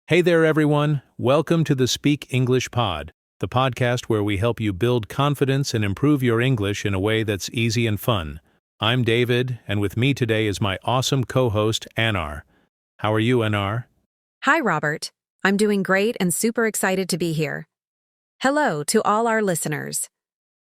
Hey there, everyone. Welcome to the Speak English Pod, the podcast where we help you build confidence and improve your English in a way that's easy and fun. I'm David, and with me today is my awesome co-host, Anar. How are you, Anar? Hi, Robert. I'm doing great and super excited to be here. Hello to all our listeners.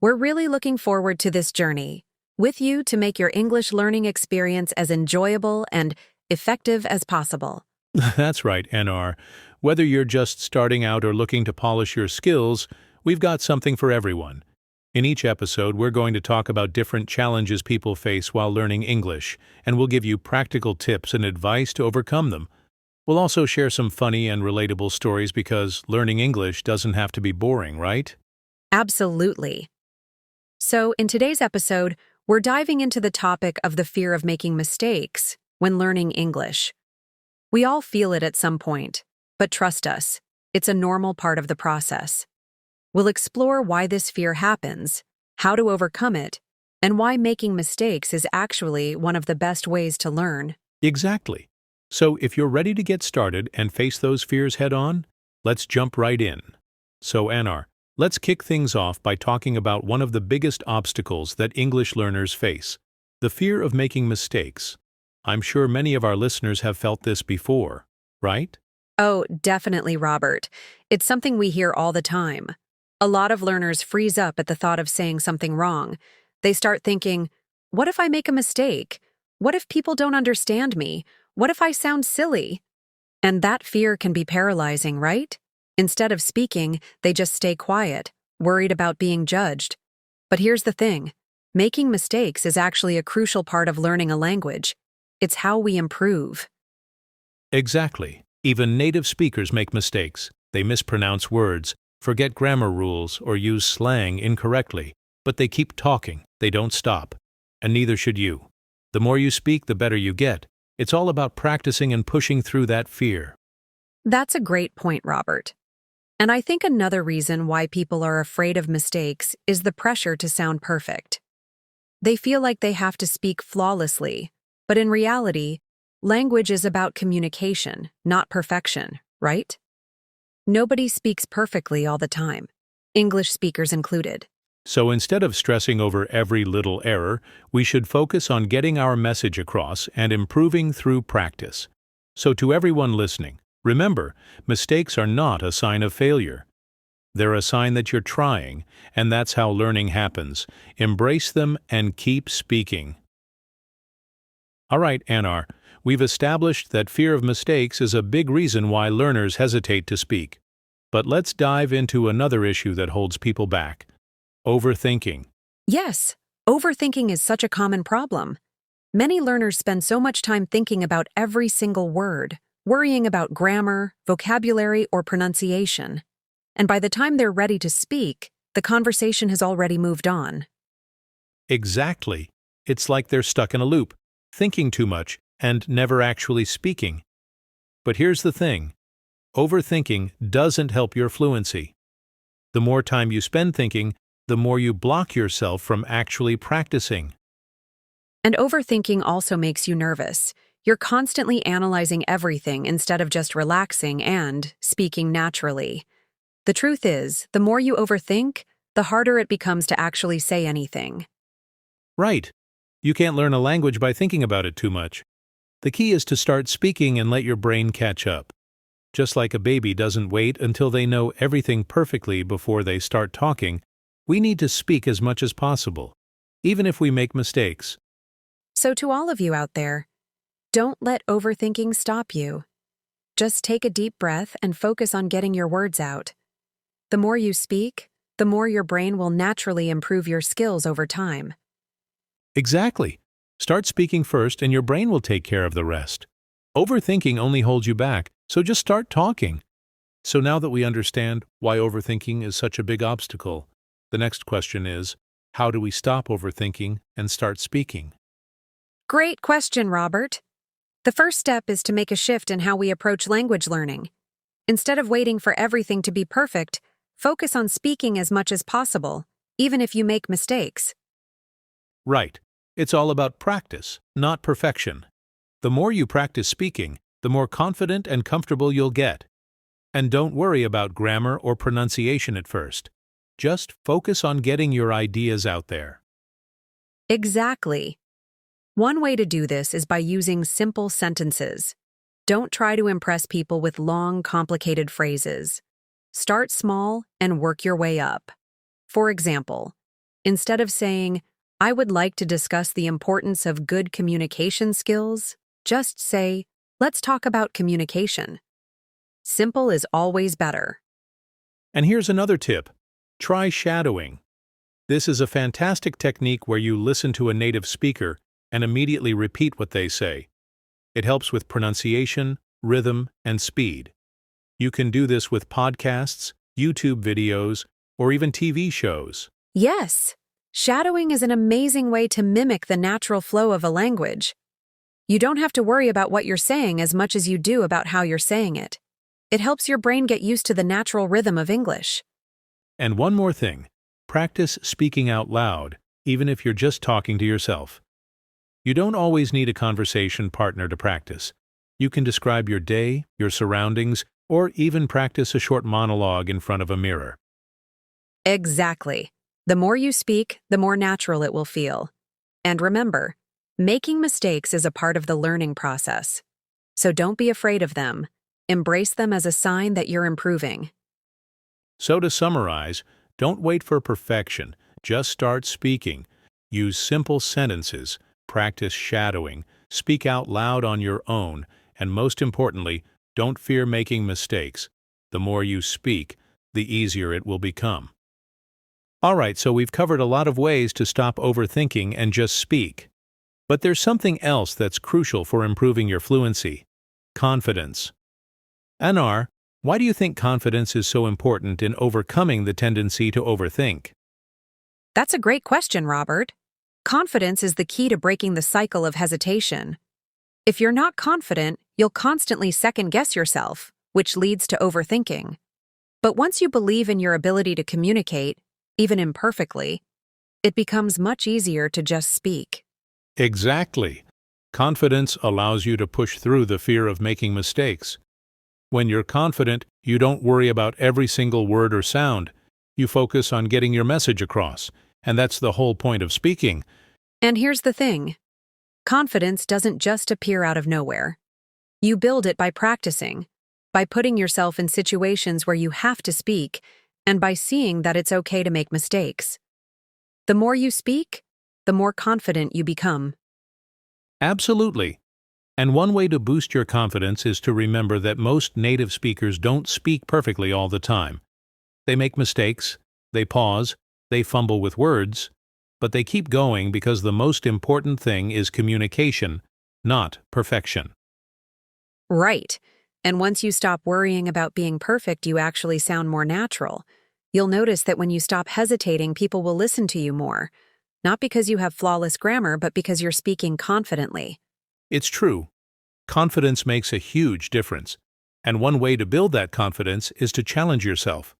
We're really looking forward to this journey with you to make your English learning experience as enjoyable and effective as possible. That's right, Anar. Whether you're just starting out or looking to polish your skills, we've got something for everyone. In each episode, we're going to talk about different challenges people face while learning English, and we'll give you practical tips and advice to overcome them. We'll also share some funny and relatable stories because learning English doesn't have to be boring, right? Absolutely. So, in today's episode, we're diving into the topic of the fear of making mistakes when learning English. We all feel it at some point, but trust us, it's a normal part of the process. We'll explore why this fear happens, how to overcome it, and why making mistakes is actually one of the best ways to learn. Exactly. So if you're ready to get started and face those fears head-on, let's jump right in. So Anar, let's kick things off by talking about one of the biggest obstacles that English learners face, the fear of making mistakes. I'm sure many of our listeners have felt this before, right? Oh, definitely, Robert. It's something we hear all the time. A lot of learners freeze up at the thought of saying something wrong. They start thinking, what if I make a mistake? What if people don't understand me? What if I sound silly? And that fear can be paralyzing, right? Instead of speaking, they just stay quiet, worried about being judged. But here's the thing. Making mistakes is actually a crucial part of learning a language. It's how we improve. Exactly. Even native speakers make mistakes. They mispronounce words, forget grammar rules, or use slang incorrectly. But they keep talking. They don't stop. And neither should you. The more you speak, the better you get. It's all about practicing and pushing through that fear. That's a great point, Robert. And I think another reason why people are afraid of mistakes is the pressure to sound perfect. They feel like they have to speak flawlessly. But in reality, language is about communication, not perfection, right? Nobody speaks perfectly all the time, English speakers included. So instead of stressing over every little error, we should focus on getting our message across and improving through practice. So to everyone listening, remember, mistakes are not a sign of failure. They're a sign that you're trying, and that's how learning happens. Embrace them and keep speaking. All right, Anar, we've established that fear of mistakes is a big reason why learners hesitate to speak. But let's dive into another issue that holds people back: overthinking. Yes, overthinking is such a common problem. Many learners spend so much time thinking about every single word, worrying about grammar, vocabulary, or pronunciation. And by the time they're ready to speak, the conversation has already moved on. Exactly. It's like they're stuck in a loop, thinking too much and never actually speaking. But here's the thing. Overthinking doesn't help your fluency. The more time you spend thinking, the more you block yourself from actually practicing. And overthinking also makes you nervous. You're constantly analyzing everything instead of just relaxing and speaking naturally. The truth is, the more you overthink, the harder it becomes to actually say anything. Right. You can't learn a language by thinking about it too much. The key is to start speaking and let your brain catch up. Just like a baby doesn't wait until they know everything perfectly before they start talking, we need to speak as much as possible, even if we make mistakes. So to all of you out there, don't let overthinking stop you. Just take a deep breath and focus on getting your words out. The more you speak, the more your brain will naturally improve your skills over time. Exactly. Start speaking first and your brain will take care of the rest. Overthinking only holds you back, so just start talking. So now that we understand why overthinking is such a big obstacle, the next question is, how do we stop overthinking and start speaking? Great question, Robert. The first step is to make a shift in how we approach language learning. Instead of waiting for everything to be perfect, focus on speaking as much as possible, even if you make mistakes. Right. It's all about practice, not perfection. The more you practice speaking, the more confident and comfortable you'll get. And don't worry about grammar or pronunciation at first. Just focus on getting your ideas out there. Exactly. One way to do this is by using simple sentences. Don't try to impress people with long, complicated phrases. Start small and work your way up. For example, instead of saying, "I would like to discuss the importance of good communication skills," just say, "Let's talk about communication." Simple is always better. And here's another tip. Try shadowing. This is a fantastic technique where you listen to a native speaker and immediately repeat what they say. It helps with pronunciation, rhythm, and speed. You can do this with podcasts, YouTube videos, or even TV shows. Yes, shadowing is an amazing way to mimic the natural flow of a language. You don't have to worry about what you're saying as much as you do about how you're saying it. It helps your brain get used to the natural rhythm of English. And one more thing, practice speaking out loud, even if you're just talking to yourself. You don't always need a conversation partner to practice. You can describe your day, your surroundings, or even practice a short monologue in front of a mirror. Exactly. The more you speak, the more natural it will feel. And remember, making mistakes is a part of the learning process. So don't be afraid of them. Embrace them as a sign that you're improving. So to summarize, don't wait for perfection. Just start speaking. Use simple sentences, practice shadowing, speak out loud on your own, and most importantly, don't fear making mistakes. The more you speak, the easier it will become. All right, so we've covered a lot of ways to stop overthinking and just speak. But there's something else that's crucial for improving your fluency: confidence. Anar, why do you think confidence is so important in overcoming the tendency to overthink? That's a great question, Robert. Confidence is the key to breaking the cycle of hesitation. If you're not confident, you'll constantly second-guess yourself, which leads to overthinking. But once you believe in your ability to communicate, even imperfectly, it becomes much easier to just speak. Exactly. Confidence allows you to push through the fear of making mistakes. When you're confident, you don't worry about every single word or sound. You focus on getting your message across, and that's the whole point of speaking. And here's the thing. Confidence doesn't just appear out of nowhere. You build it by practicing, by putting yourself in situations where you have to speak, and by seeing that it's okay to make mistakes. The more you speak, the more confident you become. Absolutely. And one way to boost your confidence is to remember that most native speakers don't speak perfectly all the time. They make mistakes, they pause, they fumble with words, but they keep going because the most important thing is communication, not perfection. Right. And once you stop worrying about being perfect, you actually sound more natural. You'll notice that when you stop hesitating, people will listen to you more. Not because you have flawless grammar, but because you're speaking confidently. It's true. Confidence makes a huge difference. And one way to build that confidence is to challenge yourself.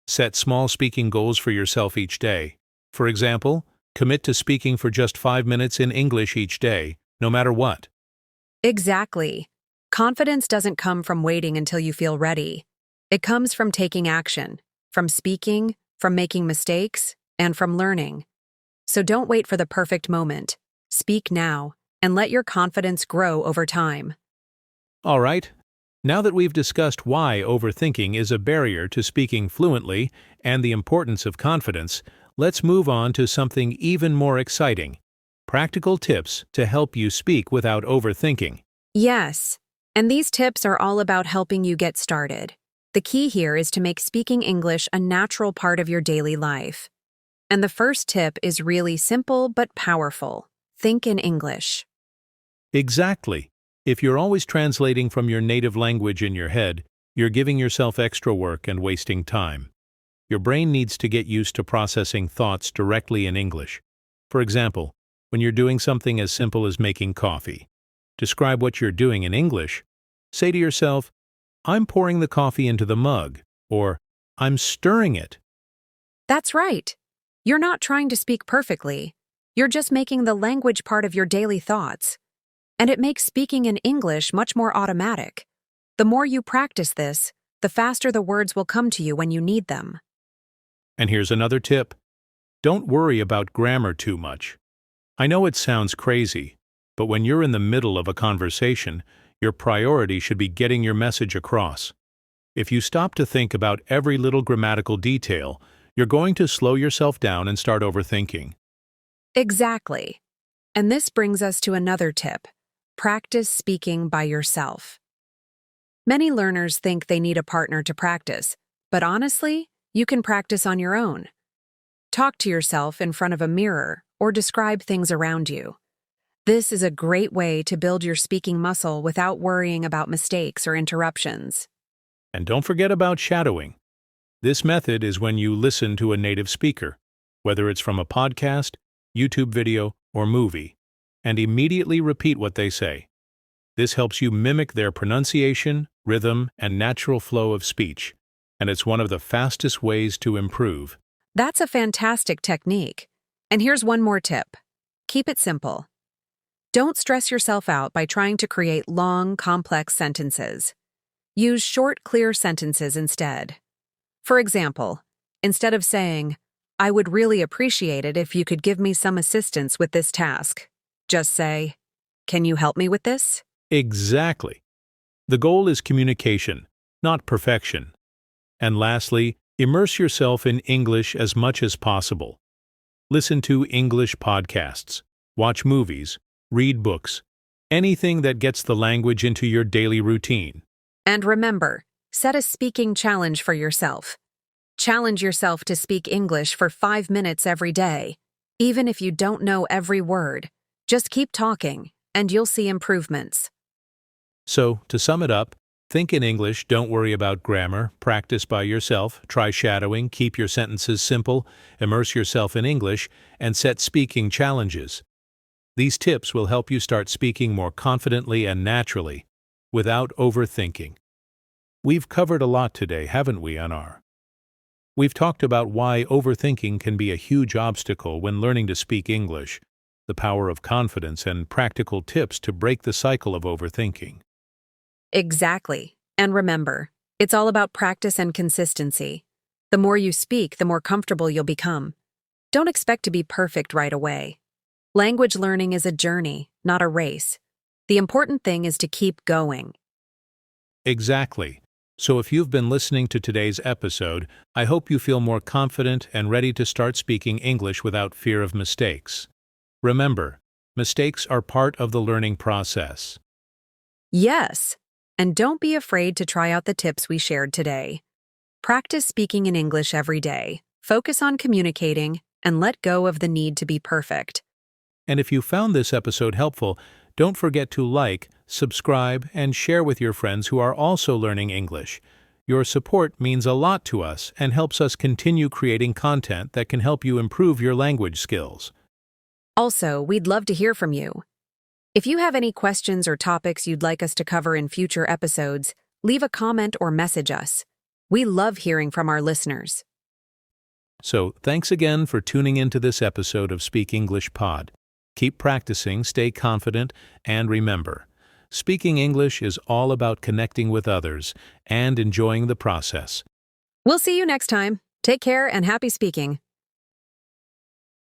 Set small speaking goals for yourself each day. For example, commit to speaking for just 5 minutes in English each day, no matter what. Exactly. Confidence doesn't come from waiting until you feel ready. It comes from taking action, from speaking, from making mistakes, and from learning. So don't wait for the perfect moment. Speak now, and let your confidence grow over time. All right. Now that we've discussed why overthinking is a barrier to speaking fluently and the importance of confidence, let's move on to something even more exciting: practical tips to help you speak without overthinking. Yes, and these tips are all about helping you get started. The key here is to make speaking English a natural part of your daily life. And the first tip is really simple but powerful. Think in English. Exactly. If you're always translating from your native language in your head, you're giving yourself extra work and wasting time. Your brain needs to get used to processing thoughts directly in English. For example, when you're doing something as simple as making coffee, describe what you're doing in English. Say to yourself, "I'm pouring the coffee into the mug," or "I'm stirring it." That's right. You're not trying to speak perfectly. You're just making the language part of your daily thoughts. And it makes speaking in English much more automatic. The more you practice this, the faster the words will come to you when you need them. And here's another tip. Don't worry about grammar too much. I know it sounds crazy, but when you're in the middle of a conversation, your priority should be getting your message across. If you stop to think about every little grammatical detail, you're going to slow yourself down and start overthinking. Exactly. And this brings us to another tip. Practice speaking by yourself. Many learners think they need a partner to practice, but honestly, you can practice on your own. Talk to yourself in front of a mirror or describe things around you. This is a great way to build your speaking muscle without worrying about mistakes or interruptions. And don't forget about shadowing. This method is when you listen to a native speaker, whether it's from a podcast, YouTube video, or movie, and immediately repeat what they say. This helps you mimic their pronunciation, rhythm, and natural flow of speech, and it's one of the fastest ways to improve. That's a fantastic technique. And here's one more tip. Keep it simple. Don't stress yourself out by trying to create long, complex sentences. Use short, clear sentences instead. For example, instead of saying, "I would really appreciate it if you could give me some assistance with this task," just say, "Can you help me with this?" Exactly. The goal is communication, not perfection. And lastly, immerse yourself in English as much as possible. Listen to English podcasts, watch movies, read books, anything that gets the language into your daily routine. And remember, set a speaking challenge for yourself. Challenge yourself to speak English for 5 minutes every day. Even if you don't know every word, just keep talking, and you'll see improvements. So, to sum it up, think in English, don't worry about grammar, practice by yourself, try shadowing, keep your sentences simple, immerse yourself in English, and set speaking challenges. These tips will help you start speaking more confidently and naturally, without overthinking. We've covered a lot today, haven't we, Anar? We've talked about why overthinking can be a huge obstacle when learning to speak English, the power of confidence, and practical tips to break the cycle of overthinking. Exactly. And remember, it's all about practice and consistency. The more you speak, the more comfortable you'll become. Don't expect to be perfect right away. Language learning is a journey, not a race. The important thing is to keep going. Exactly. So if you've been listening to today's episode, I hope you feel more confident and ready to start speaking English without fear of mistakes. Remember, mistakes are part of the learning process. Yes, and don't be afraid to try out the tips we shared today. Practice speaking in English every day, focus on communicating, and let go of the need to be perfect. And if you found this episode helpful, don't forget to like, subscribe, and share with your friends who are also learning English. Your support means a lot to us and helps us continue creating content that can help you improve your language skills. Also, we'd love to hear from you. If you have any questions or topics you'd like us to cover in future episodes, leave a comment or message us. We love hearing from our listeners. So, thanks again for tuning into this episode of Speak English Pod. Keep practicing, stay confident, and remember, speaking English is all about connecting with others and enjoying the process. We'll see you next time. Take care and happy speaking.